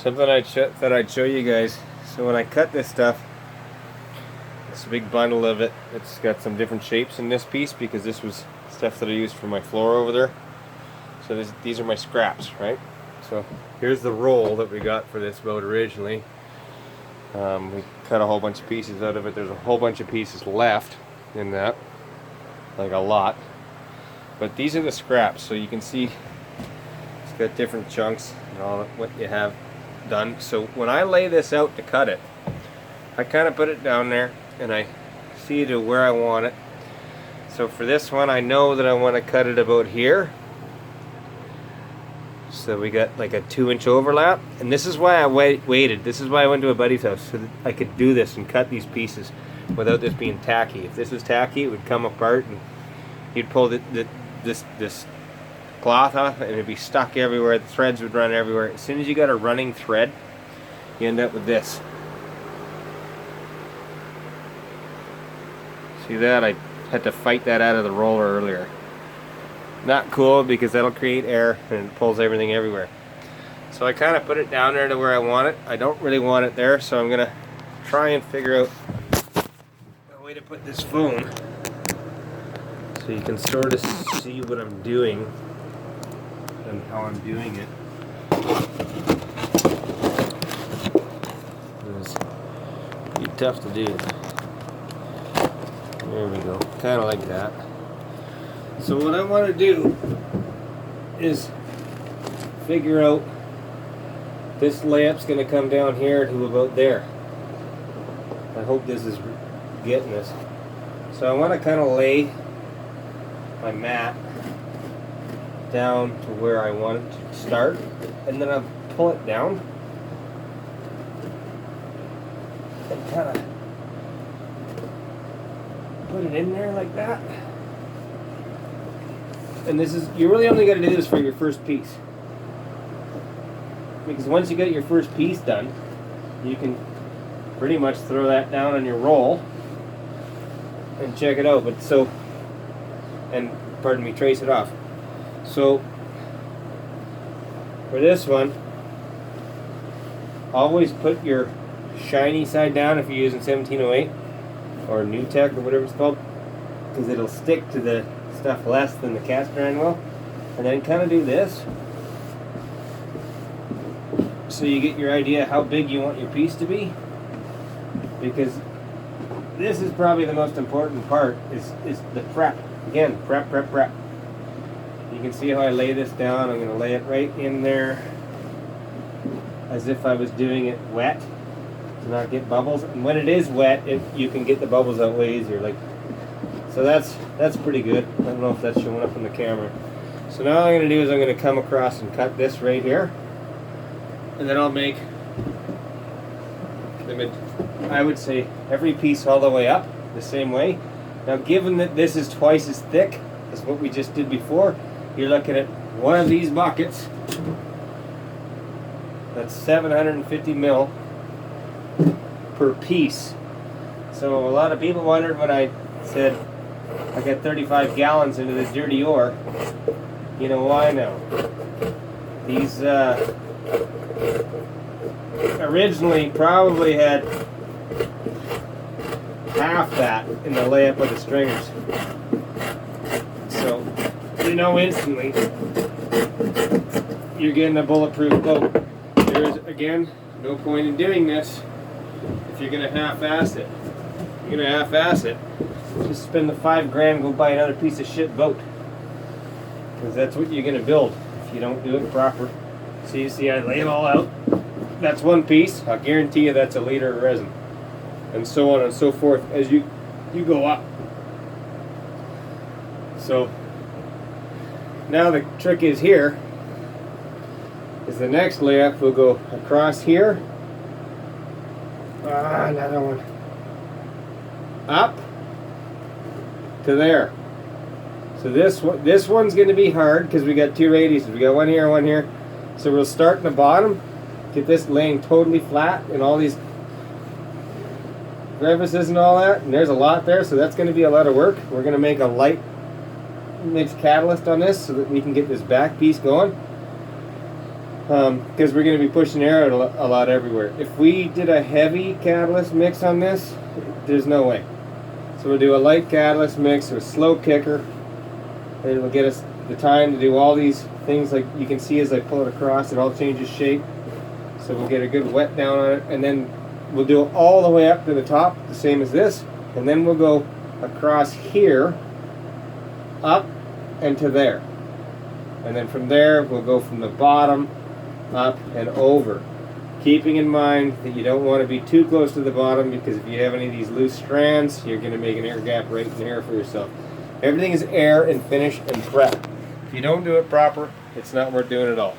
Something thought I'd show you guys. So when I cut this stuff, it's a big bundle of it. It's got some different shapes in this piece because this was stuff that I used for my floor over there. So these are my scraps, right? So here's the roll that we got for this boat originally. We cut a whole bunch of pieces out of it. There's a whole bunch of pieces left in that, like a lot. But these are the scraps, so you can see it's got different chunks and all what you have done. So when I lay this out to cut it, I kind of put it down there and I see to where I want it. So for this one, I know that I want to cut it about here. So we got like a 2-inch overlap, and this is why I waited. This is why I went to a buddy's house, so that I could do this and cut these pieces without this being tacky. If this was tacky, it would come apart and you'd pull this cloth off and it'd be stuck everywhere. The threads would run everywhere. As soon as you got a running thread, you end up with this. See that? I had to fight that out of the roller earlier. Not cool because that'll create air and it pulls everything everywhere. So I kind of put it down there to where I want it. I don't really want it there, so I'm going to try and figure out a way to put this foam so you can sort of see what I'm doing and how I'm doing it. It's pretty tough to do. There we go, kind of like that. So what I want to do is figure out this layup's going to come down here to about there. I hope this is getting this. So I want to kind of lay my mat down to where I want it to start, and then I'll pull it down and kind of put it in there like that. And this is, you really only got to do this for your first piece, because once you get your first piece done, you can pretty much throw that down on your roll and check it out. But so, and pardon me, trace it off. So for this one, always put your shiny side down if you're using 1708 or NewTek or whatever it's called, because it'll stick to the stuff less than the cast iron will. And then kind of do this so you get your idea how big you want your piece to be, because this is probably the most important part, is the prep. Again, prep. You can see how I lay this down. I'm going to lay it right in there as if I was doing it wet to not get bubbles. And when it is wet, you can get the bubbles out way easier. So that's pretty good. I don't know if that's showing up on the camera. So now all I'm going to do is I'm going to come across and cut this right here, and then I'll make, I would say, every piece all the way up the same way. Now given that this is twice as thick as what we just did before, you're looking at one of these buckets that's 750 mil per piece. So a lot of people wondered when I said I got 35 gallons into this dirty ore. You know why now? These originally probably had half that in the layup of the stringers. So you know instantly you're getting a bulletproof boat. There's, again, no point in doing this if you're going to half-ass it. If you're going to half-ass it, just spend the $5 grand and go buy another piece of shit boat, because that's what you're going to build if you don't do it proper. So you see I lay it all out. That's one piece. I'll guarantee you that's a liter of resin, and so on and so forth as you go up. So now the trick is here is the next layup will go across here. Another one. Up to there. So this one's going to be hard because we got two radiuses. We got one here, one here. So we'll start in the bottom, get this laying totally flat, and all these crevices and all that. And there's a lot there, so that's going to be a lot of work. We're going to make a light mixed catalyst on this so that we can get this back piece going. because we're going to be pushing air out a lot everywhere. If we did a heavy catalyst mix on this, there's no way. So we'll do a light catalyst mix with slow kicker. And it'll get us the time to do all these things. Like you can see as I pull it across, it all changes shape. So we'll get a good wet down on it, and then we'll do it all the way up to the top, the same as this, and then we'll go across here, up, and to there. And then from there, we'll go from the bottom, up, and over. Keeping in mind that you don't want to be too close to the bottom, because if you have any of these loose strands, you're going to make an air gap right in here for yourself. Everything is air and finish and prep. If you don't do it proper, it's not worth doing at all.